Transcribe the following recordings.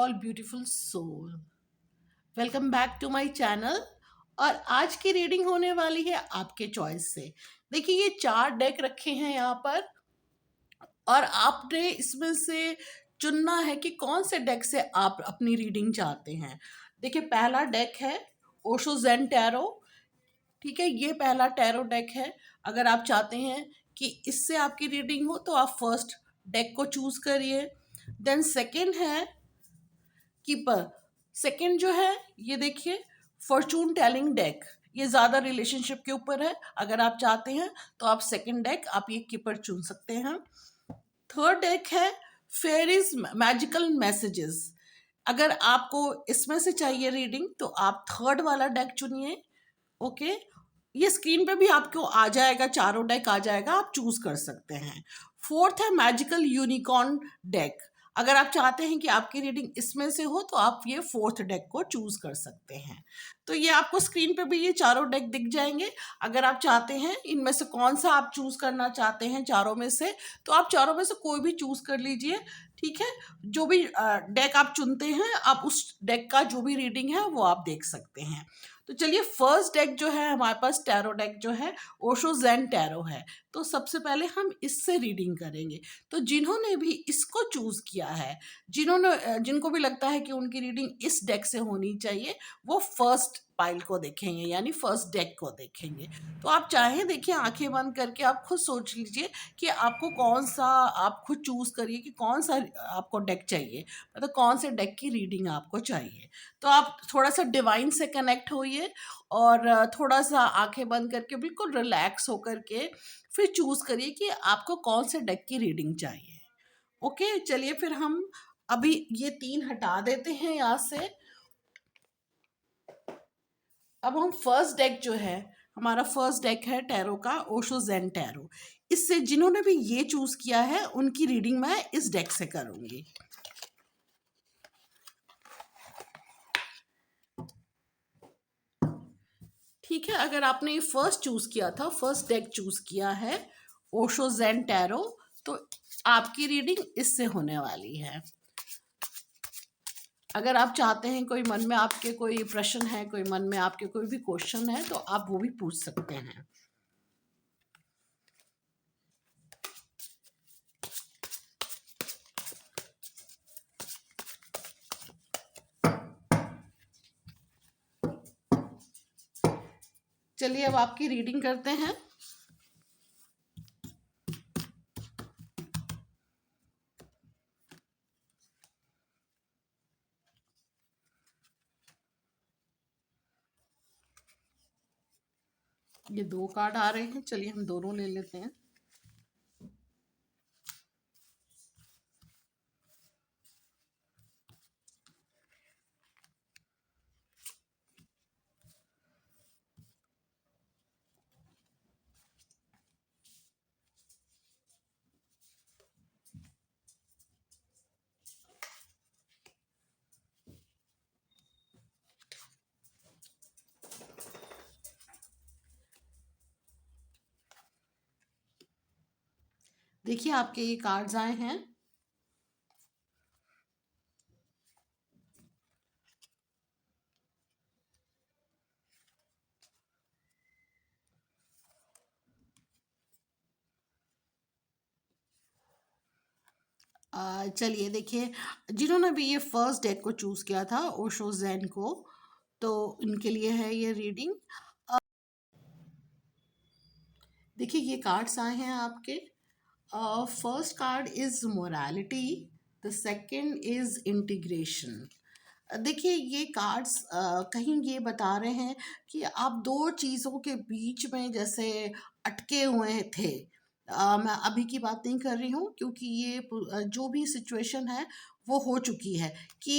All beautiful soul, welcome back to my channel. और आज की रीडिंग होने वाली है आपके चॉइस से। देखिए ये 4 डेक रखे हैं यहाँ पर और आपने इसमें से चुनना है कि कौन से डेक से आप अपनी रीडिंग चाहते हैं। देखिए पहला डेक है ओशो ज़ेन टैरो। ठीक है, ये पहला टैरो डेक है। अगर आप चाहते हैं कि इससे आपकी रीडिंग हो तो आप फर्स्ट डेक को चूज करिए। देन सेकंड है कीपर। सेकंड जो है ये देखिए फॉर्चून टेलिंग डेक, ये ज़्यादा रिलेशनशिप के ऊपर है। अगर आप चाहते हैं तो आप सेकंड डेक आप ये कीपर चुन सकते हैं। थर्ड डेक है फेरीज मैजिकल मैसेजेस। अगर आपको इसमें से चाहिए रीडिंग तो आप थर्ड वाला डेक चुनिए। ओके, ये स्क्रीन पे भी आपको आ जाएगा, चारों डेक आ जाएगा, आप चूज कर सकते हैं। फोर्थ है मैजिकल यूनिकॉर्न डेक। अगर आप चाहते हैं कि आपकी रीडिंग इसमें से हो तो आप ये फोर्थ डेक को चूज कर सकते हैं। तो ये आपको स्क्रीन पे भी ये चारों डेक दिख जाएंगे। अगर आप चाहते हैं इनमें से कौन सा आप चूज करना चाहते हैं चारों में से, तो आप चारों में से कोई भी चूज कर लीजिए। ठीक है, जो भी डेक आप चुनते हैं आप उस डेक का जो भी रीडिंग है वो आप देख सकते हैं। तो चलिए फर्स्ट डेक जो है हमारे पास टैरो डेक जो है ओशो ज़ेन टैरो है। तो सबसे पहले हम इससे रीडिंग करेंगे। तो जिन्होंने भी इसको चूज किया है, जिनको भी लगता है कि उनकी रीडिंग इस डेक से होनी चाहिए, वो फर्स्ट पाइल को देखेंगे यानी फर्स्ट डेक को देखेंगे। तो आप चाहें देखिए आंखें बंद करके आप खुद सोच लीजिए कि आपको कौन सा, आप खुद चूज करिए कि कौन सा आपको डेक चाहिए, मतलब कौन से डेक की रीडिंग आपको चाहिए। तो आप थोड़ा सा डिवाइन से कनेक्ट होइए और थोड़ा सा आंखें बंद करके बिल्कुल रिलैक्स होकर के फिर चूज करिए कि आपको कौन से डेक की रीडिंग चाहिए। ओके, चलिए फिर हम अभी ये 3 हटा देते हैं यहाँ से। अब हम फर्स्ट डेक जो है, हमारा फर्स्ट डेक है टैरो का ओशो ज़ेन टैरो। इससे जिन्होंने भी ये चूज किया है उनकी रीडिंग मैं इस डेक से करूंगी। ठीक है, अगर आपने ये फर्स्ट चूज किया था, फर्स्ट डेक चूज किया है ओशो ज़ेन टैरो, तो आपकी रीडिंग इससे होने वाली है। अगर आप चाहते हैं, कोई मन में आपके कोई प्रश्न है, कोई मन में आपके कोई भी क्वेश्चन है, तो आप वो भी पूछ सकते हैं। चलिए अब आपकी रीडिंग करते हैं। ये 2 कार्ड आ रहे हैं, चलिए हम दोनों ले लेते हैं। देखिए आपके ये कार्ड्स आए हैं। चलिए देखिए, जिन्होंने भी ये फर्स्ट डेक को चूज किया था ओशो ज़ेन को, तो इनके लिए है ये रीडिंग। देखिए ये कार्ड्स आए हैं आपके। First card is morality, the second is integration. देखिए ये कार्ड्स कहीं ये बता रहे हैं कि आप 2 चीज़ों के बीच में जैसे अटके हुए थे। मैं अभी की बात नहीं कर रही हूँ, क्योंकि ये जो भी सिचुएशन है वो हो चुकी है कि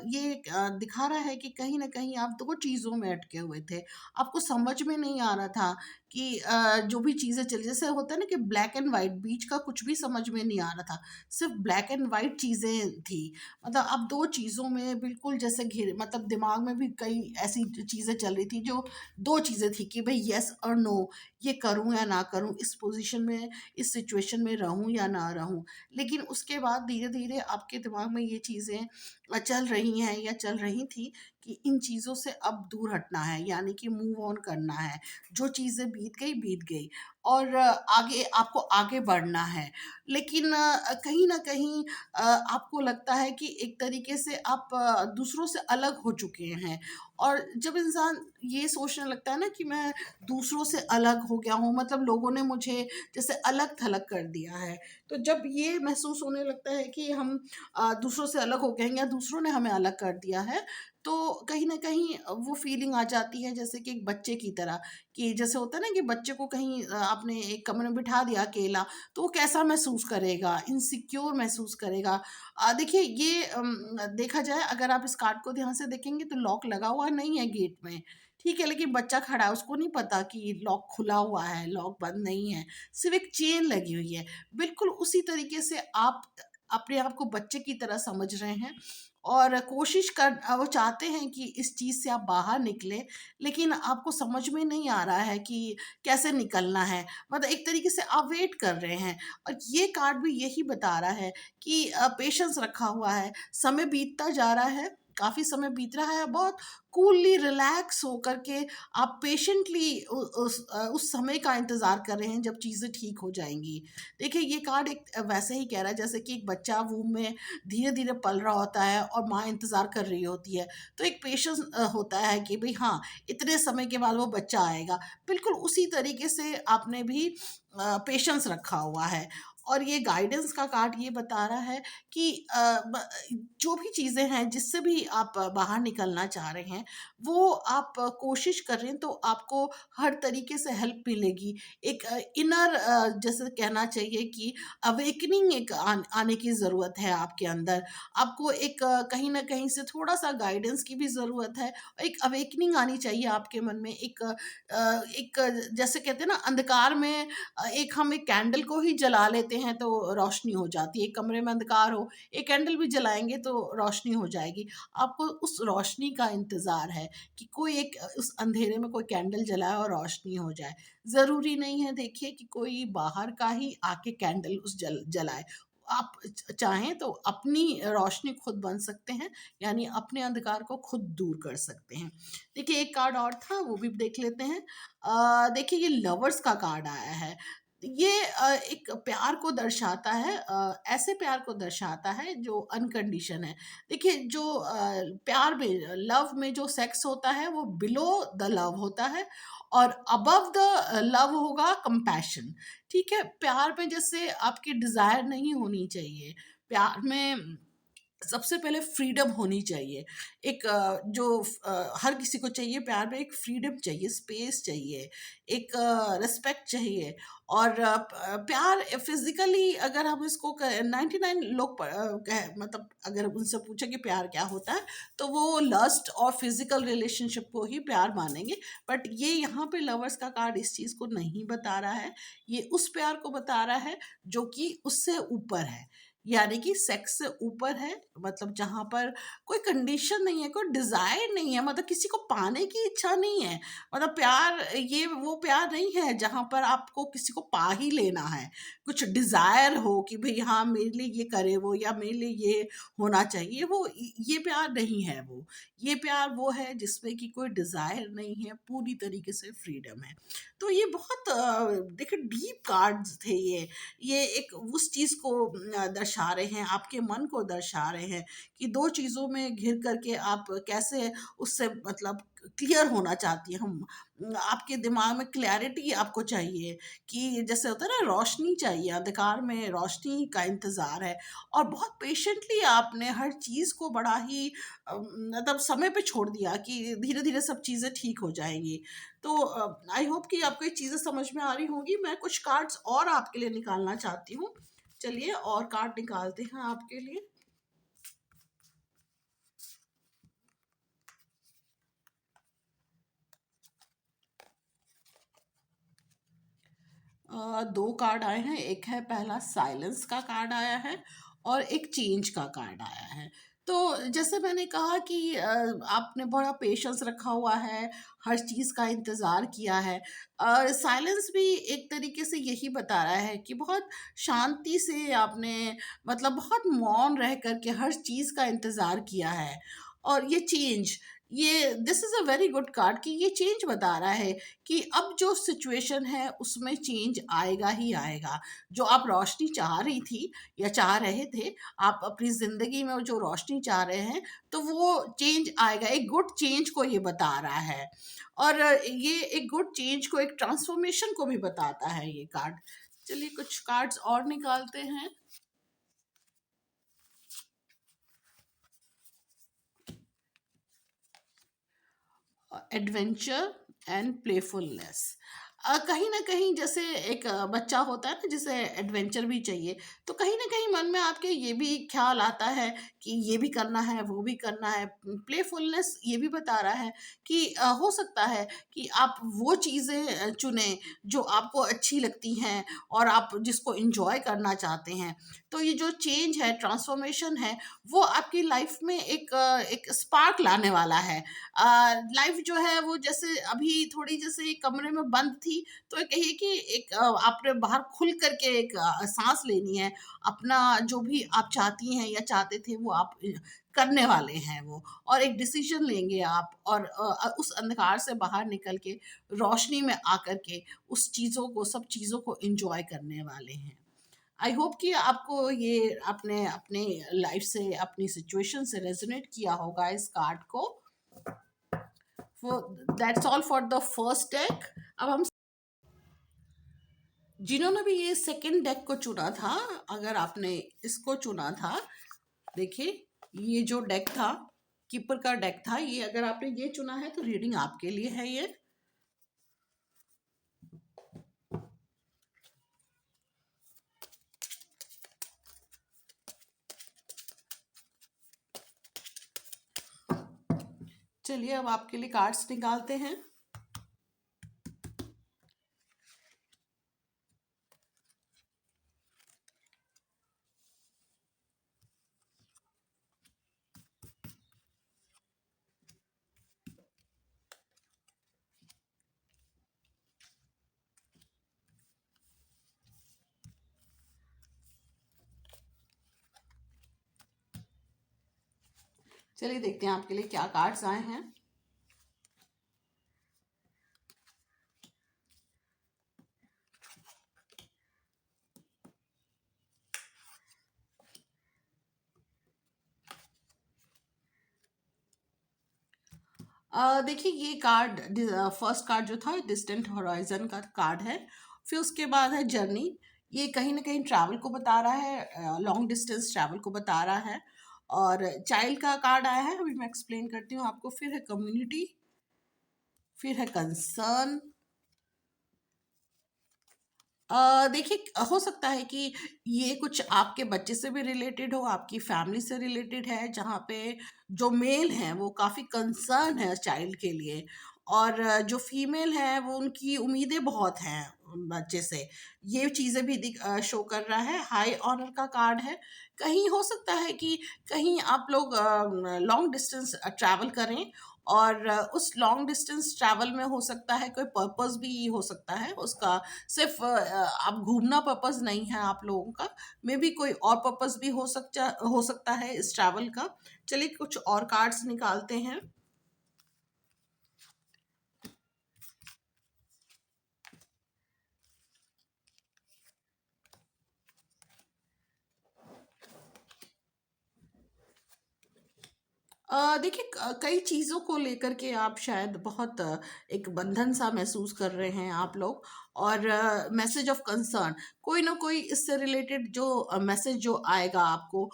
ये दिखा रहा है कि कहीं ना कहीं आप 2 चीज़ों में अटके हुए थे। आपको समझ में नहीं आ रहा था कि जो भी चीज़ें चली, जैसे होता है ना कि ब्लैक एंड वाइट, बीच का कुछ भी समझ में नहीं आ रहा था, सिर्फ ब्लैक एंड वाइट चीज़ें थी। मतलब अब 2 चीज़ों में बिल्कुल जैसे घिर, मतलब दिमाग में भी कई ऐसी चीज़ें चल रही थी जो 2 चीज़ें थी कि भाई येस और नो, ये करूँ या ना करूँ, इस पोजीशन में, इस सिचुएशन में रहूँ या ना रहूँ। लेकिन उसके बाद धीरे धीरे आपके दिमाग में ये चीज़ें चल रही हैं या चल रही थी कि इन चीज़ों से अब दूर हटना है, यानी कि मूव ऑन करना है। जो चीज़ें बीत गई और आगे आपको आगे बढ़ना है। लेकिन कहीं न कहीं आपको लगता है कि एक तरीके से आप दूसरों से अलग हो चुके हैं, और जब इंसान ये सोचने लगता है ना कि मैं दूसरों से अलग हो गया हूँ, मतलब लोगों ने मुझे जैसे अलग-थलग कर दिया है। तो जब ये महसूस होने लगता है कि हम दूसरों से अलग हो गए हैं या दूसरों ने हमें अलग कर दिया है, तो कहीं न कहीं वो फीलिंग आ जाती है जैसे कि एक बच्चे की तरह, कि जैसे होता है ना कि बच्चे को कहीं आपने एक कमरे में बिठा दिया अकेला, तो वो कैसा महसूस करेगा, इनसिक्योर महसूस करेगा। देखिए ये देखा जाए, अगर आप इस कार्ड को ध्यान से देखेंगे तो लॉक लगा हुआ नहीं है गेट में, ठीक है? लेकिन बच्चा खड़ा है, उसको नहीं पता कि लॉक खुला हुआ है, लॉक बंद नहीं है, सिर्फ़ एक चेन लगी हुई है। बिल्कुल उसी तरीके से आप अपने आप को बच्चे की तरह समझ रहे हैं और कोशिश वो चाहते हैं कि इस चीज़ से आप बाहर निकलें, लेकिन आपको समझ में नहीं आ रहा है कि कैसे निकलना है। मतलब एक तरीके से आप वेट कर रहे हैं, और ये कार्ड भी यही बता रहा है कि पेशेंस रखा हुआ है, समय बीतता जा रहा है, काफ़ी समय बीत रहा है, बहुत कूलली रिलैक्स होकर के आप पेशेंटली उस समय का इंतज़ार कर रहे हैं जब चीज़ें ठीक हो जाएँगी। देखिए ये कार्ड एक वैसे ही कह रहा है जैसे कि एक बच्चा वूम में धीरे-धीरे पल रहा होता है और माँ इंतज़ार कर रही होती है। तो एक पेशेंस होता है कि भई हाँ, इतने समय के बाद वो बच्चा आएगा। बिल्कुल उसी तरीके से आपने भी पेशेंस रखा हुआ है। और ये गाइडेंस का कार्ड ये बता रहा है कि जो भी चीज़ें हैं जिससे भी आप बाहर निकलना चाह रहे हैं, वो आप कोशिश कर रहे हैं तो आपको हर तरीके से हेल्प मिलेगी। एक इनर जैसे कहना चाहिए कि अवेकनिंग एक आने की ज़रूरत है आपके अंदर। आपको एक कहीं न कहीं से थोड़ा-सा गाइडेंस की भी ज़रूरत है। एक अवेकनिंग आनी चाहिए आपके मन में। एक जैसे कहते हैं ना, अंधकार में एक हम एक कैंडल को ही जला लेते हैं तो रोशनी हो जाती है। एक कमरे में अंधकार हो, एक कैंडल भी जलाएँगे तो रोशनी हो जाएगी। आपको उस रोशनी का इंतज़ार है कि कोई एक उस अंधेरे में कोई कैंडल जलाए और रोशनी हो जाए। ज़रूरी नहीं है देखिए कि कोई बाहर का ही आके कैंडल उस जलाए। आप चाहें तो अपनी रोशनी खुद बन सकते हैं, यानी अपने अंधकार को खुद दूर कर सकते हैं। देखिए एक कार्ड और था, वो भी देख लेते हैं। देखिए ये लवर्स का कार्ड आया है। ये एक प्यार को दर्शाता है, ऐसे प्यार को दर्शाता है जो अनकंडीशन है। देखिए जो प्यार में, लव में जो सेक्स होता है वो बिलो द लव होता है, और अबव द लव होगा कंपैशन। ठीक है? प्यार में जैसे आपकी डिज़ायर नहीं होनी चाहिए। प्यार में सबसे पहले फ्रीडम होनी चाहिए। एक हर किसी को चाहिए, प्यार में एक फ्रीडम चाहिए, स्पेस चाहिए, एक रिस्पेक्ट चाहिए। और प्यार फिज़िकली अगर हम इसको 99 लोग मतलब अगर उनसे पूछें कि प्यार क्या होता है, तो वो लस्ट और फिज़िकल रिलेशनशिप को ही प्यार मानेंगे। बट ये यहाँ पे लवर्स का कार्ड इस चीज़ को नहीं बता रहा है। ये उस प्यार को बता रहा है जो कि उससे ऊपर है। यानी कि सेक्स से ऊपर है, मतलब जहाँ पर कोई कंडीशन नहीं है, कोई डिज़ायर नहीं है, मतलब किसी को पाने की इच्छा नहीं है। मतलब प्यार, ये वो प्यार नहीं है जहाँ पर आपको किसी को पा ही लेना है। कुछ डिज़ायर हो कि भई हाँ, मेरे लिए ये करे वो, या मेरे लिए ये होना चाहिए वो, ये प्यार नहीं है वो। ये प्यार वो है जिसमें कि कोई डिज़ायर नहीं है, पूरी तरीके से फ्रीडम है। तो ये बहुत देखिए डीप कार्ड्स थे ये। ये एक उस चीज़ को दर्शा रहे हैं, आपके मन को दर्शा रहे हैं कि 2 चीज़ों में घिर कर के आप कैसे उससे मतलब क्लियर होना चाहती हैं हम। आपके दिमाग में क्लैरिटी आपको चाहिए कि जैसे होता है ना, रोशनी चाहिए, अंधकार में रोशनी का इंतज़ार है, और बहुत पेशेंटली आपने हर चीज़ को बड़ा ही मतलब समय पे छोड़ दिया कि धीरे-धीरे सब चीज़ें ठीक हो जाएँगी। तो आई होप कि आपको ये चीज़ें समझ में आ रही होंगी। मैं कुछ कार्ड्स और आपके लिए निकालना चाहती हूँ। चलिए और कार्ड निकालते हैं आपके लिए। 2 कार्ड आए हैं, एक है पहला साइलेंस का कार्ड आया है और एक चेंज का कार्ड आया है। तो जैसे मैंने कहा कि आपने बड़ा पेशेंस रखा हुआ है, हर चीज़ का इंतज़ार किया है। साइलेंस भी एक तरीके से यही बता रहा है कि बहुत शांति से आपने, मतलब बहुत मौन रह कर के हर चीज़ का इंतज़ार किया है। और ये चेंज, ये this is a very good card कि ये चेंज बता रहा है कि अब जो सिचुएशन है उसमें चेंज आएगा ही आएगा। जो आप रोशनी चाह रही थी या चाह रहे थे, आप अपनी ज़िंदगी में जो रोशनी चाह रहे हैं, तो वो चेंज आएगा, एक गुड चेंज को ये बता रहा है। और ये एक गुड चेंज को, एक ट्रांसफॉर्मेशन को भी बताता है ये कार्ड। चलिए कुछ कार्ड्स और निकालते हैं। Adventure and playfulness. कहीं ना कहीं जैसे एक बच्चा होता है ना, जिसे एडवेंचर भी चाहिए, तो कहीं ना कहीं मन में आपके ये भी ख्याल आता है कि ये भी करना है, वो भी करना है। प्लेफुलनेस ये भी बता रहा है कि हो सकता है कि आप वो चीज़ें चुनें जो आपको अच्छी लगती हैं और आप जिसको इंजॉय करना चाहते हैं। तो ये जो चेंज है, ट्रांसफॉर्मेशन है, वो आपकी लाइफ में एक स्पार्क लाने वाला है। लाइफ जो है वो जैसे अभी थोड़ी जैसे कमरे में बंद थी, तो एक कहिए कि एक आपने बाहर खुल करके एक सांस लेनी है। अपना जो भी आप चाहती हैं या चाहते थे वो आप करने वाले हैं वो, और एक डिसीजन लेंगे आप, और उस अंधकार से बाहर निकल के रोशनी में आकर के उस चीज़ों को, सब चीज़ों को एंजॉय करने वाले हैं। आई होप कि आपको ये अपने अपने लाइफ से, अपनी सिचुएशन से रेजोनेट किया होगा इस कार्ड को। That's all for the first deck. अब हम, जिन्होंने भी ये सेकंड डेक को चुना था, अगर आपने इसको चुना था, देखिए ये जो डेक था, कीपर का डेक था ये, अगर आपने ये चुना है तो रीडिंग आपके लिए है ये। चलिए अब आपके लिए कार्ड्स निकालते हैं। चलिए देखते हैं आपके लिए क्या कार्ड्स आए हैं। देखिए ये कार्ड, फर्स्ट कार्ड जो था डिस्टेंट हॉराइजन का कार्ड है। फिर उसके बाद है जर्नी। ये कहीं ना कहीं ट्रैवल को बता रहा है, लॉन्ग डिस्टेंस ट्रैवल को बता रहा है। और चाइल्ड का कार्ड आया है, अभी मैं एक्सप्लेन करती हूँ आपको। फिर है कम्युनिटी, फिर है कंसर्न। देखिए हो सकता है कि ये कुछ आपके बच्चे से भी रिलेटेड हो, आपकी फैमिली से रिलेटेड है, जहाँ पे जो मेल हैं वो काफ़ी कंसर्न है चाइल्ड के लिए, और जो फीमेल है वो उनकी उम्मीदें बहुत हैं बच्चे से। ये चीज़ें भी शो कर रहा है। हाई ऑनर का कार्ड है। कहीं हो सकता है कि कहीं आप लोग लॉन्ग डिस्टेंस ट्रैवल करें, और उस लॉन्ग डिस्टेंस ट्रैवल में हो सकता है कोई पर्पस भी हो सकता है उसका। सिर्फ आप घूमना पर्पस नहीं है आप लोगों का, मे बी कोई और पर्पस भी हो सकता है इस ट्रैवल का। चलिए कुछ और कार्ड्स निकालते हैं। देखिए कई चीज़ों को लेकर के आप शायद बहुत एक बंधन सा महसूस कर रहे हैं आप लोग, और मैसेज ऑफ कंसर्न, कोई ना कोई इससे रिलेटेड जो मैसेज जो आएगा आपको,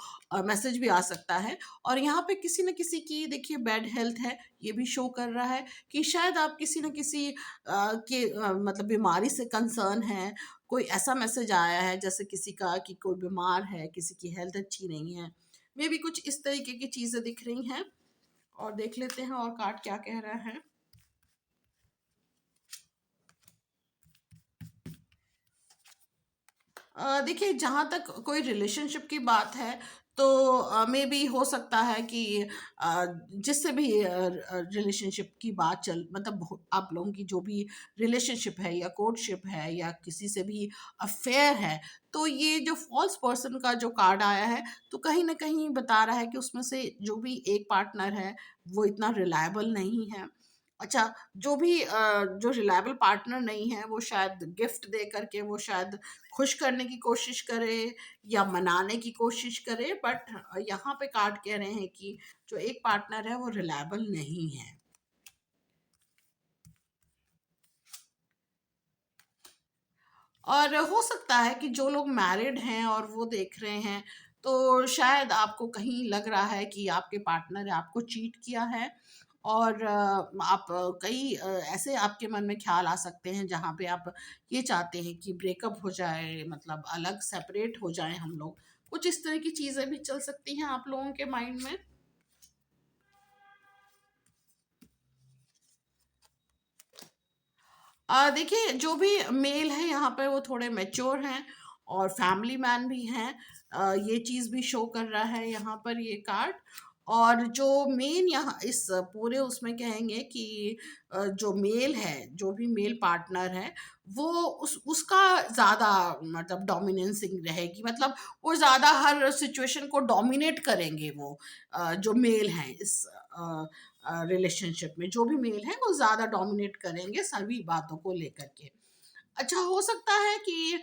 मैसेज भी आ सकता है। और यहाँ पे किसी न किसी की देखिए बैड हेल्थ है, ये भी शो कर रहा है कि शायद आप किसी न किसी मतलब बीमारी से कंसर्न है। कोई ऐसा मैसेज आया है जैसे किसी का कि कोई बीमार है, किसी की हेल्थ अच्छी नहीं है, मे भी कुछ इस तरीके की चीजें दिख रही हैं। और देख लेते हैं और कार्ड क्या कह रहा है। देखिए, जहाँ तक कोई रिलेशनशिप की बात है, तो मे बी हो सकता है कि जिससे भी रिलेशनशिप की बात चल मतलब आप लोगों की जो भी रिलेशनशिप है या कोर्टशिप है या किसी से भी अफेयर है, तो ये जो फॉल्स पर्सन का जो कार्ड आया है, तो कहीं ना कहीं बता रहा है कि उसमें से जो भी एक पार्टनर है वो इतना रिलायबल नहीं है। अच्छा, जो भी जो रिलायबल पार्टनर नहीं है वो शायद गिफ्ट दे करके वो शायद खुश करने की कोशिश करे या मनाने की कोशिश करे, बट यहाँ पे कार्ड कह रहे हैं कि जो एक पार्टनर है वो रिलायबल नहीं है। और हो सकता है कि जो लोग मैरिड हैं और वो देख रहे हैं, तो शायद आपको कहीं लग रहा है कि आपके पार्टनर ने आपको चीट किया है। और आप कई ऐसे आपके मन में ख्याल आ सकते हैं जहाँ पे आप ये चाहते हैं कि ब्रेकअप हो जाए, मतलब अलग सेपरेट हो जाएं हम लोग। कुछ इस तरह की चीज़ें भी चल सकती हैं आप लोगों के माइंड में। देखिए, जो भी मेल है यहाँ पर वो थोड़े मैच्योर हैं और फैमिली मैन भी हैं। ये चीज़ भी शो कर रहा है यहाँ पर ये कार्ड। और जो मेन यहाँ इस पूरे उसमें कहेंगे कि जो मेल है, जो भी मेल पार्टनर है, वो उसका ज़्यादा मतलब डोमिनेंसिंग रहेगी, मतलब वो ज़्यादा हर सिचुएशन को डोमिनेट करेंगे वो। जो मेल हैं इस रिलेशनशिप में जो भी मेल है वो ज़्यादा डोमिनेट करेंगे सभी बातों को लेकर के। अच्छा, हो सकता है कि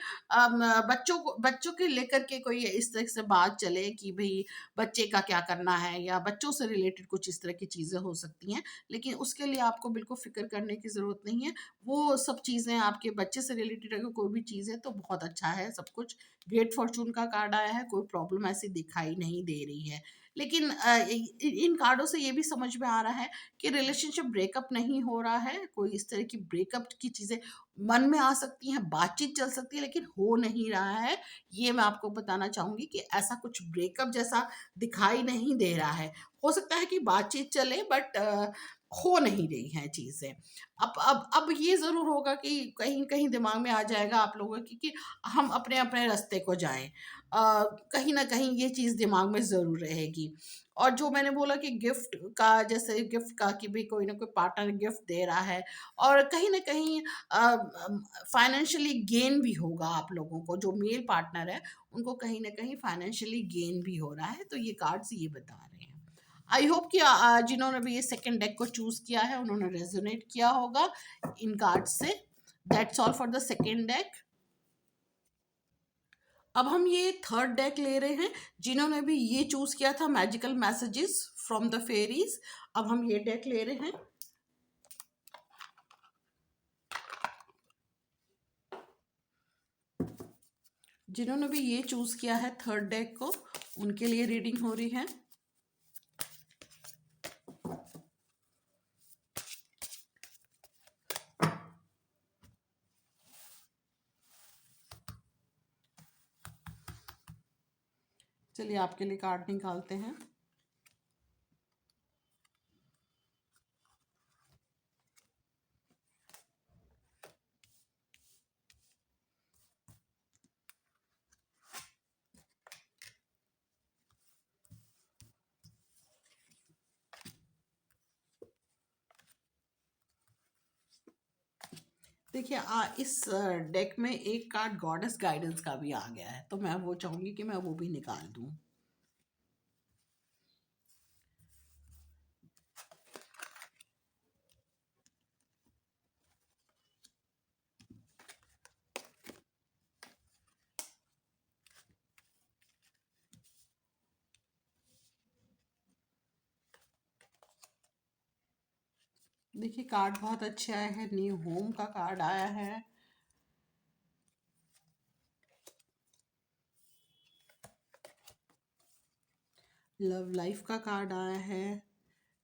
बच्चों के लेकर के कोई इस तरह से बात चले कि भई बच्चे का क्या करना है, या बच्चों से रिलेटेड कुछ इस तरह की चीज़ें हो सकती हैं। लेकिन उसके लिए आपको बिल्कुल फ़िक्र करने की ज़रूरत नहीं है। वो सब चीज़ें आपके बच्चे से रिलेटेड अगर कोई भी चीज़ है तो बहुत अच्छा है सब कुछ। ग्रेट फॉर्च्यून का कार्ड आया है, कोई प्रॉब्लम ऐसी दिखाई नहीं दे रही है। लेकिन इन कार्डों से ये भी समझ में आ रहा है कि रिलेशनशिप ब्रेकअप नहीं हो रहा है। कोई इस तरह की ब्रेकअप की चीज़ें मन में आ सकती हैं, बातचीत चल सकती है, लेकिन हो नहीं रहा है। ये मैं आपको बताना चाहूँगी कि ऐसा कुछ ब्रेकअप जैसा दिखाई नहीं दे रहा है। हो सकता है कि बातचीत चले, बट हो नहीं रही हैं चीज़ें। अब ये ज़रूर होगा कि कहीं-कहीं दिमाग में आ जाएगा आप लोगों के कि हम अपने-अपने रास्ते को जाएँ। कहीं न कहीं ये चीज़ दिमाग में ज़रूर रहेगी। और जो मैंने बोला कि गिफ्ट का, जैसे गिफ्ट का कि भई कोई ना कोई पार्टनर गिफ्ट दे रहा है, और कहीं न कहीं फाइनेंशियली गेन भी होगा आप लोगों को। जो मेल पार्टनर है उनको कहीं न कहीं फाइनेंशियली गेन भी हो रहा है, तो ये कार्ड्स ये बता रहे हैं। आई होप कि जिन्होंने भी ये सेकंड डेक को चूज़ किया है उन्होंने रेज़ोनेट किया होगा इन कार्ड्स से। That's all for the second deck. अब हम ये थर्ड डेक ले रहे हैं, जिन्होंने भी ये चूज़ किया था magical messages from the fairies. अब हम ये डेक ले रहे हैं। जिन्होंने भी ये चूज़ किया है थर्ड डेक को, उनके लिए रीडिंग हो रही है। चलिए आपके लिए कार्ड निकालते हैं। देखिए, इस डेक में एक कार्ड गॉडेस गाइडेंस का भी आ गया है, तो मैं वो चाहूंगी कि मैं वो भी निकाल दूं। देखिए, कार्ड बहुत अच्छे आए हैं। न्यू होम का कार्ड आया है। लव लाइफ का कार्ड आया है।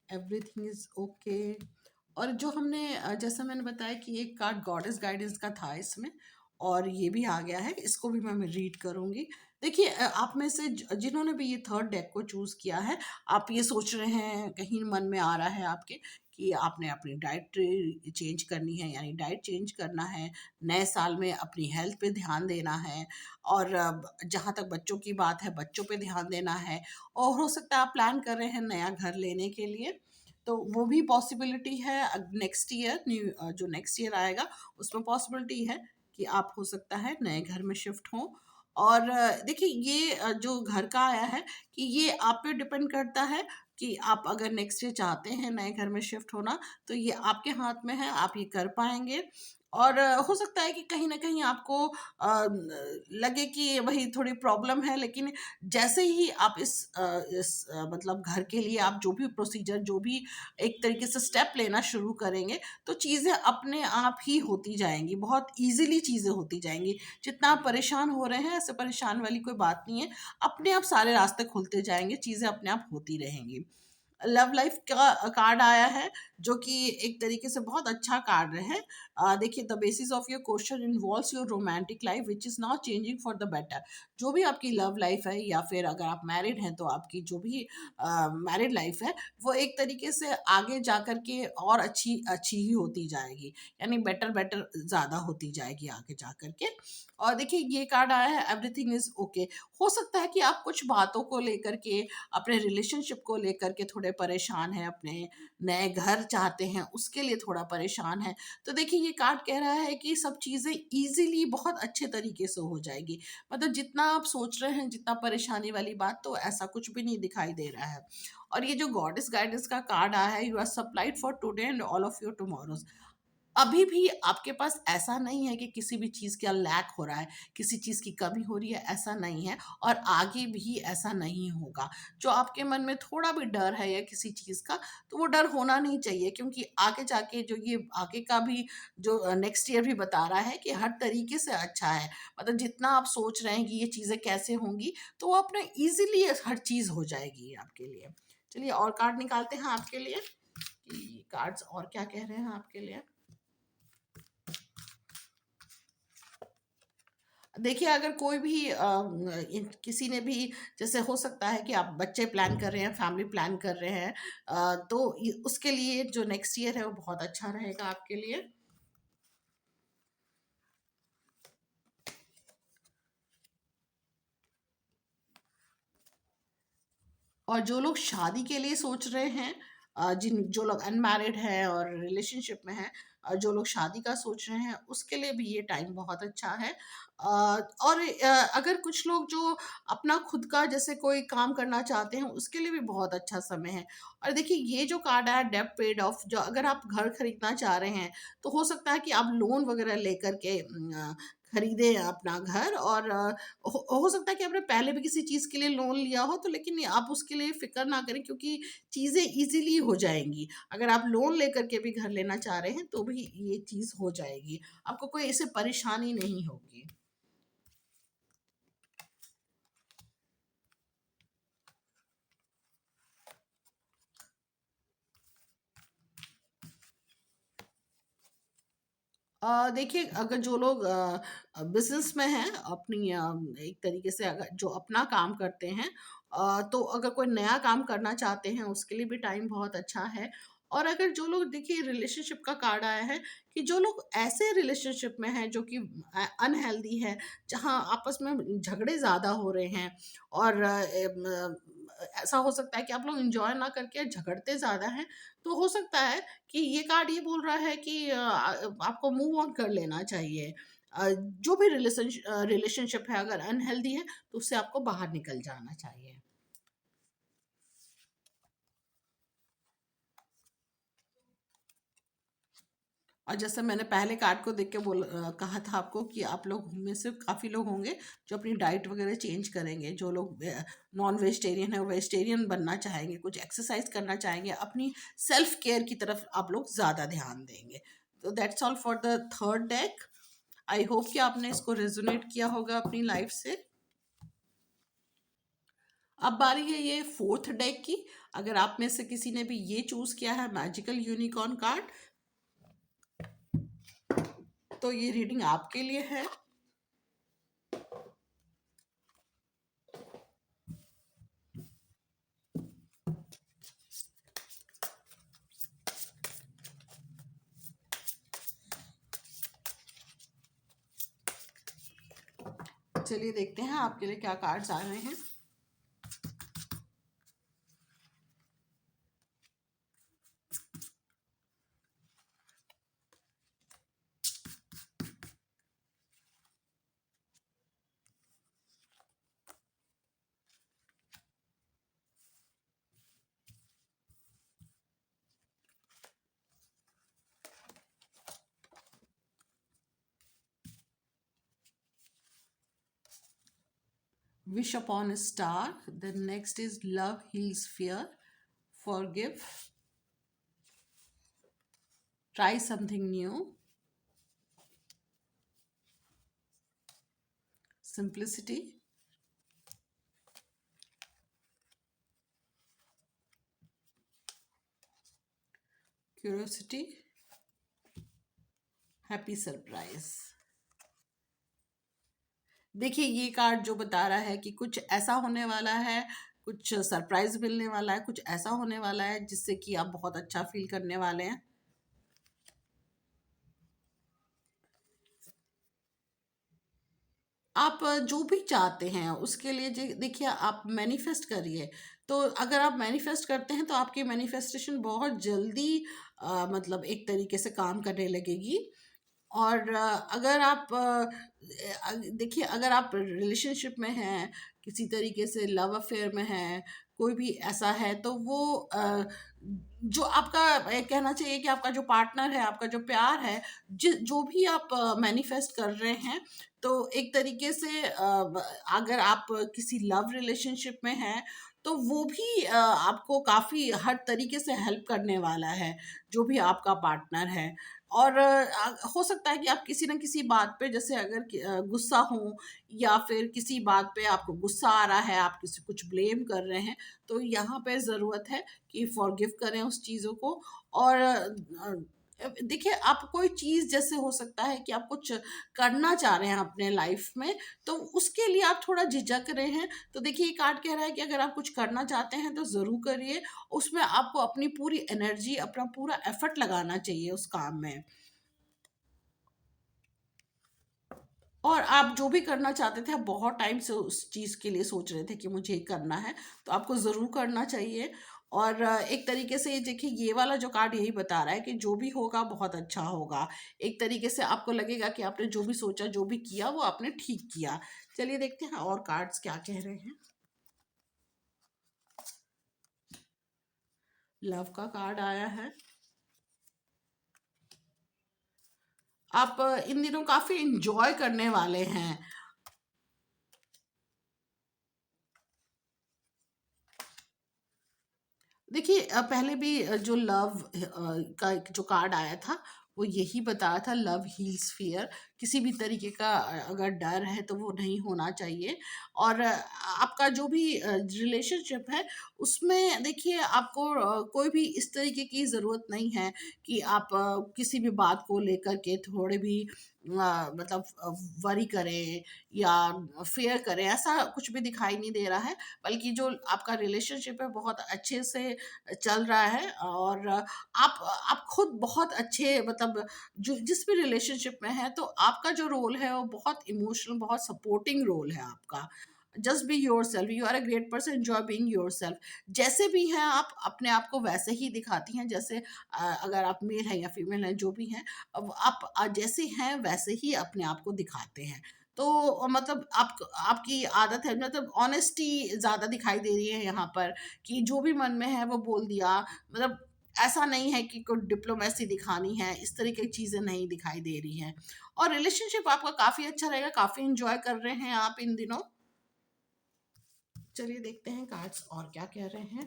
Everything is okay. और जो हमने जैसा मैंने बताया कि एक कार्ड गॉडेस गाइडेंस का था इसमें, और ये भी आ गया है, इसको भी मैं रीड करूंगी। देखिए, आप में से जिन्होंने भी ये थर्ड डेक को चूज किया है, आप ये सोच रहे हैं, कहीं मन में आ रहा है आपके कि आपने अपनी डाइट चेंज करनी है, यानी डाइट चेंज करना है, नए साल में अपनी हेल्थ पे ध्यान देना है, और जहाँ तक बच्चों की बात है बच्चों पे ध्यान देना है, और हो सकता है आप प्लान कर रहे हैं नया घर लेने के लिए, तो वो भी पॉसिबिलिटी है। नेक्स्ट ईयर जो नेक्स्ट ईयर आएगा उसमें पॉसिबिलिटी है कि आप हो सकता है नए घर में शिफ्ट हों। और देखिए ये जो घर का आया है कि ये आप पे डिपेंड करता है कि आप अगर नेक्स्ट ईयर चाहते हैं नए घर में शिफ्ट होना, तो ये आपके हाथ में है, आप ये कर पाएंगे। और हो सकता है कि कहीं ना कहीं आपको लगे कि वही थोड़ी प्रॉब्लम है, लेकिन जैसे ही आप मतलब घर के लिए आप जो भी प्रोसीजर, जो भी एक तरीके से स्टेप लेना शुरू करेंगे, तो चीज़ें अपने आप ही होती जाएंगी, बहुत इजीली चीज़ें होती जाएंगी। जितना आप परेशान हो रहे हैं, ऐसे परेशान वाली कोई बात नहीं है, अपने आप सारे रास्ते खुलते जाएंगे, चीज़ें अपने आप होती रहेंगी। लव लाइफ का कार्ड आया है, जो कि एक तरीके से बहुत अच्छा कार्ड है। देखिए, the basis of your question involves your romantic life which is now changing for the better. जो भी आपकी लव लाइफ है, या फिर अगर आप मैरिड हैं तो आपकी जो भी मैरिड लाइफ है, वो एक तरीके से आगे जा कर के और अच्छी अच्छी ही होती जाएगी, यानी बेटर बेटर ज़्यादा होती जाएगी आगे जा कर के। और देखिए ये कार्ड आया है, एवरीथिंग इज़ ओके। हो सकता है कि आप कुछ बातों को लेकर के, अपने रिलेशनशिप को लेकर के थोड़े परेशान हैं, अपने नए घर चाहते हैं उसके लिए थोड़ा परेशान है। तो देखिए ये कार्ड कह रहा है कि सब चीज़ें इजीली बहुत अच्छे तरीके से हो जाएगी। मतलब जितना आप सोच रहे हैं, जितना परेशानी वाली बात, तो ऐसा कुछ भी नहीं दिखाई दे रहा है। और ये जो गॉडेस गाइडेंस का कार्ड आया है, you are supplied for today and all of your tomorrows. अभी भी आपके पास ऐसा नहीं है कि किसी भी चीज़ का लैक हो रहा है, किसी चीज़ की कमी हो रही है, ऐसा नहीं है, और आगे भी ऐसा नहीं होगा। जो आपके मन में थोड़ा भी डर है या किसी चीज़ का, तो वो डर होना नहीं चाहिए, क्योंकि आगे जाके जो ये आगे का भी जो नेक्स्ट ईयर भी बता रहा है कि हर तरीके से अच्छा है। मतलब जितना आप सोच रहे हैं कि ये चीज़ें कैसे होंगी, तो वो अपने ईज़िली हर चीज़ हो जाएगी आपके लिए। चलिए और कार्ड निकालते हैं आपके लिए, कि कार्ड्स और क्या कह रहे हैं आपके लिए। देखिए, अगर कोई भी किसी ने भी, जैसे हो सकता है कि आप बच्चे प्लान कर रहे हैं, फैमिली प्लान कर रहे हैं, तो उसके लिए जो नेक्स्ट ईयर है वो बहुत अच्छा रहेगा आपके लिए। और जो लोग शादी के लिए सोच रहे हैं, जिन जो लोग अनमैरिड हैं और रिलेशनशिप में हैं, जो लोग शादी का सोच रहे हैं, उसके लिए भी ये टाइम बहुत अच्छा है। और अगर कुछ लोग जो अपना खुद का जैसे कोई काम करना चाहते हैं, उसके लिए भी बहुत अच्छा समय है। और देखिए ये जो कार्ड आया, डेब्ट पेड ऑफ, जो अगर आप घर खरीदना चाह रहे हैं, तो हो सकता है कि आप लोन वगैरह लेकर के खरीदें अपना घर। और हो सकता है कि आपने पहले भी किसी चीज़ के लिए लोन लिया हो, तो लेकिन आप उसके लिए फ़िक्र ना करें, क्योंकि चीज़ें ईज़िली हो जाएँगी। अगर आप लोन लेकर के भी घर लेना चाह रहे हैं, तो भी ये चीज़ हो जाएगी। आपको कोई ऐसे परेशानी नहीं होगी। देखिए, अगर जो लोग बिज़नेस में हैं, अपनी एक तरीके से अगर जो अपना काम करते हैं, तो अगर कोई नया काम करना चाहते हैं, उसके लिए भी टाइम बहुत अच्छा है। और अगर जो लोग, देखिए रिलेशनशिप का कार्ड आया है, कि जो लोग ऐसे रिलेशनशिप में हैं जो कि अनहेल्दी है, जहाँ आपस में झगड़े ज़्यादा हो रहे हैं, और ऐसा हो सकता है कि आप लोग एंजॉय ना करके झगड़ते ज़्यादा हैं, तो हो सकता है कि ये कार्ड ये बोल रहा है कि आपको मूव ऑन कर लेना चाहिए। जो भी रिलेशनशिप है, अगर अनहेल्दी है, तो उससे आपको बाहर निकल जाना चाहिए। और जैसे मैंने पहले कार्ड को देख के कहा था आपको कि आप लोग में से काफ़ी लोग होंगे जो अपनी डाइट वगैरह चेंज करेंगे। जो लोग नॉन वेजिटेरियन है, वो वेजिटेरियन बनना चाहेंगे, कुछ एक्सरसाइज करना चाहेंगे, अपनी सेल्फ केयर की तरफ आप लोग ज़्यादा ध्यान देंगे। तो that's all for the third deck. I hope कि आपने इसको रेजोनेट किया होगा अपनी लाइफ से। अब बारी है ये फोर्थ डेक की। अगर आप में से किसी ने भी ये चूज किया है, मैजिकल यूनिकॉर्न कार्ड, तो ये रीडिंग आपके लिए है। चलिए देखते हैं आपके लिए क्या कार्ड्स आ रहे हैं। Wish upon a star. The next is love heals fear. Forgive. Try something new. Simplicity. Curiosity. Happy surprise. देखिए ये कार्ड जो बता रहा है कि कुछ ऐसा होने वाला है, कुछ सरप्राइज मिलने वाला है, कुछ ऐसा होने वाला है जिससे कि आप बहुत अच्छा फील करने वाले हैं। आप जो भी चाहते हैं उसके लिए देखिए आप मैनिफेस्ट करिए। तो अगर आप मैनिफेस्ट करते हैं तो आपकी मैनिफेस्टेशन बहुत जल्दी मतलब एक तरीके से काम करने लगेगी। और अगर आप देखिए अगर आप रिलेशनशिप में हैं, किसी तरीके से लव अफेयर में हैं, कोई भी ऐसा है तो वो जो आपका कहना चाहिए कि आपका जो पार्टनर है, आपका जो प्यार है, जो भी आप मैनिफेस्ट कर रहे हैं, तो एक तरीके से अगर आप किसी लव रिलेशनशिप में हैं तो वो भी आपको काफ़ी हर तरीके से हेल्प करने वाला है, जो भी आपका पार्टनर है। और हो सकता है कि आप किसी न किसी बात पे, जैसे अगर गुस्सा हो या फिर किसी बात पे आपको गुस्सा आ रहा है, आप किसी कुछ ब्लेम कर रहे हैं, तो यहाँ पे ज़रूरत है कि फॉरगिव करें उस चीज़ों को। और देखिए आप कोई चीज़, जैसे हो सकता है कि आप कुछ करना चाह रहे हैं अपने लाइफ में, तो उसके लिए आप थोड़ा झिझक रहे हैं, तो देखिए ये कार्ड कह रहा है कि अगर आप कुछ करना चाहते हैं तो ज़रूर करिए। उसमें आपको अपनी पूरी एनर्जी, अपना पूरा एफर्ट लगाना चाहिए उस काम में। और आप जो भी करना चाहते थे, आप बहुत टाइम से उस चीज़ के लिए सोच रहे थे कि मुझे ये करना है, तो आपको ज़रूर करना चाहिए। और एक तरीके से ये देखिए ये वाला जो कार्ड यही बता रहा है कि जो भी होगा बहुत अच्छा होगा। एक तरीके से आपको लगेगा कि आपने जो भी सोचा, जो भी किया वो आपने ठीक किया। चलिए देखते हैं और कार्ड्स क्या कह रहे हैं। लव का कार्ड आया है। आप इन दिनों काफ़ी इंजॉय करने वाले हैं। देखिए पहले भी जो लव का एक जो कार्ड आया था वो यही बताया था, लव हील्स फियर। किसी भी तरीके का अगर डर है तो वो नहीं होना चाहिए। और आपका जो भी रिलेशनशिप है उसमें देखिए आपको कोई भी इस तरीके की ज़रूरत नहीं है कि आप किसी भी बात को लेकर के थोड़े भी मतलब वरी करें या फेयर करें, ऐसा कुछ भी दिखाई नहीं दे रहा है। बल्कि जो आपका रिलेशनशिप है बहुत अच्छे से चल रहा है। और आप खुद बहुत अच्छे, मतलब जो जिस भी रिलेशनशिप में है, तो आपका जो रोल है वो बहुत इमोशनल, बहुत सपोर्टिंग रोल है आपका। Just be yourself, you are a great person, enjoy being yourself. जैसे भी हैं आप अपने आप को वैसे ही दिखाती हैं, जैसे अगर आप मेल हैं या फीमेल हैं जो भी हैं, अब आप जैसे हैं वैसे ही अपने आप को दिखाते हैं। तो मतलब आपकी आदत है, मतलब ऑनेस्टी ज़्यादा दिखाई दे रही है यहाँ पर, कि जो भी मन में है वो बोल दिया। मतलब ऐसा नहीं है कि कोई डिप्लोमेसी दिखानी है, इस तरह की चीज़ें नहीं दिखाई दे रही हैं। और रिलेशनशिप आपका काफ़ी अच्छा रहेगा, काफ़ी एंजॉय कर रहे हैं आप इन दिनों। चलिए देखते हैं कार्ड्स और क्या कह रहे हैं।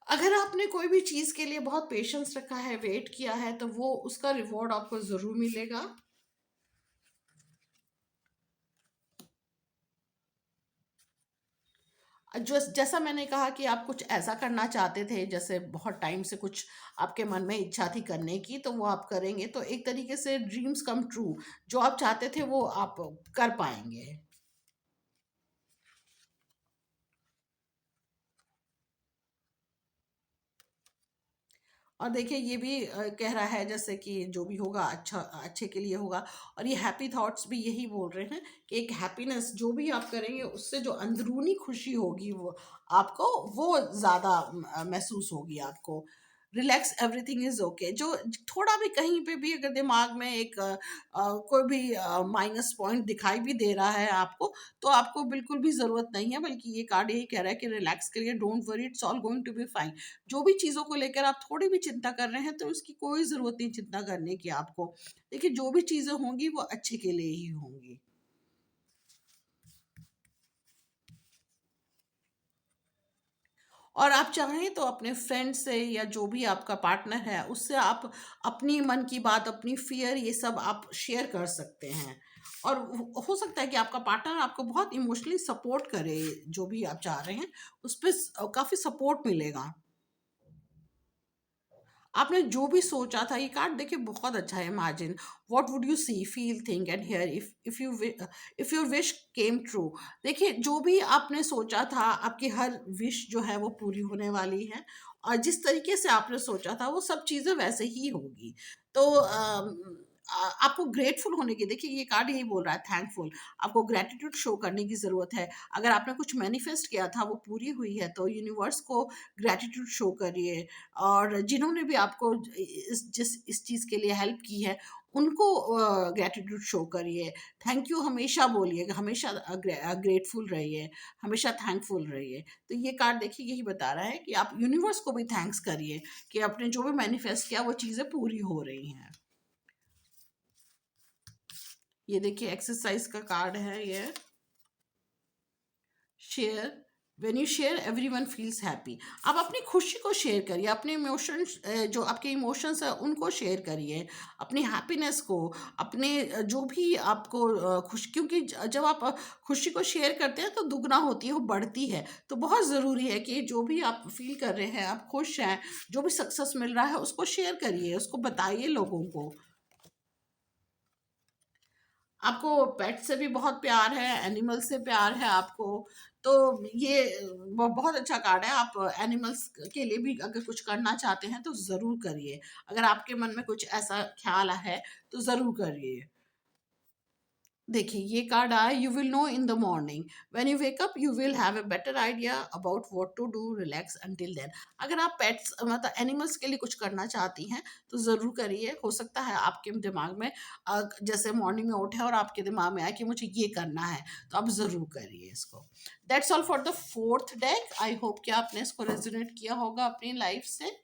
अगर आपने कोई भी चीज़ के लिए बहुत पेशेंस रखा है, वेट किया है, तो वो उसका रिवॉर्ड आपको ज़रूर मिलेगा। जो जैसा मैंने कहा कि आप कुछ ऐसा करना चाहते थे, जैसे बहुत टाइम से कुछ आपके मन में इच्छा थी करने की, तो वो आप करेंगे, तो एक तरीके से ड्रीम्स कम ट्रू, जो आप चाहते थे वो आप कर पाएंगे। और देखिए ये भी कह रहा है जैसे कि जो भी होगा अच्छा अच्छे के लिए होगा। और ये हैप्पी थॉट्स भी यही बोल रहे हैं कि एक हैप्पीनेस जो भी आप करेंगे उससे जो अंदरूनी खुशी होगी वो आपको वो ज़्यादा महसूस होगी आपको। Relax everything is okay. जो थोड़ा भी कहीं पे भी अगर दिमाग में एक कोई भी माइनस पॉइंट दिखाई भी दे रहा है आपको, तो आपको बिल्कुल भी ज़रूरत नहीं है, बल्कि ये कार्ड यही कह रहा है कि रिलैक्स करिए, don't worry, it's all going to be fine. जो भी चीज़ों को लेकर आप थोड़ी भी चिंता कर रहे हैं तो उसकी कोई ज़रूरत नहीं चिंता करने की आपको। देखिए जो भी चीज़ें होंगी वो अच्छे के लिए ही होंगी। और आप चाहें तो अपने फ्रेंड से या जो भी आपका पार्टनर है उससे आप अपनी मन की बात, अपनी फियर, ये सब आप शेयर कर सकते हैं। और हो सकता है कि आपका पार्टनर आपको बहुत इमोशनली सपोर्ट करे, जो भी आप चाह रहे हैं उस पर काफ़ी सपोर्ट मिलेगा। आपने जो भी सोचा था, ये कार्ड देखिए बहुत अच्छा है। Imagine what would you see, feel, think and hear if your wish came true. देखिए जो भी आपने सोचा था, आपकी हर विश जो है वो पूरी होने वाली है। और जिस तरीके से आपने सोचा था वो सब चीज़ें वैसे ही होगी। तो आपको ग्रेटफुल होने की, देखिए ये कार्ड यही बोल रहा है, थैंकफुल। आपको ग्रेटिट्यूड शो करने की ज़रूरत है। अगर आपने कुछ मैनिफेस्ट किया था वो पूरी हुई है तो यूनिवर्स को ग्रेटिट्यूड शो करिए। और जिन्होंने भी आपको इस चीज़ के लिए हेल्प की है उनको ग्रैटिट्यूड शो करिए। थैंक यू हमेशा बोलिए, हमेशा ग्रेटफुल रहिए, हमेशा थैंकफुल रहिए। तो ये कार्ड देखिए यही बता रहा है कि आप यूनिवर्स को भी थैंक्स करिए कि आपने जो भी मैनिफेस्ट किया वो चीज़ें पूरी हो रही हैं। ये देखिए एक्सरसाइज का कार्ड है ये। Share, when you share everyone feels happy. आप अपनी खुशी को शेयर करिए, अपने इमोशंस, जो आपके इमोशंस है उनको शेयर करिए, अपनी हैप्पीनेस को, अपने जो भी आपको खुश, क्योंकि जब आप खुशी को शेयर करते हैं तो दुगना होती है, वो बढ़ती है। तो बहुत ज़रूरी है कि जो भी आप फील कर रहे हैं, आप खुश हैं, जो भी सक्सेस मिल रहा है उसको शेयर करिए, उसको बताइए लोगों को। आपको पेट से भी बहुत प्यार है, एनिमल से प्यार है आपको, तो ये बहुत अच्छा कार्ड है। आप एनिमल्स के लिए भी अगर कुछ करना चाहते हैं तो ज़रूर करिए। अगर आपके मन में कुछ ऐसा ख्याल है तो ज़रूर करिए। देखिए ये कार्ड आया, you will know in the morning, when you wake up you will have a better idea about what to do, relax until then. अगर आप पेट्स मतलब एनिमल्स के लिए कुछ करना चाहती हैं तो ज़रूर करिए। हो सकता है आपके दिमाग में जैसे मॉर्निंग में उठे और आपके दिमाग में आए कि मुझे ये करना है, तो आप ज़रूर करिए इसको। That's all for the fourth deck. I hope कि आपने इसको रेजोनेट किया होगा अपनी लाइफ से।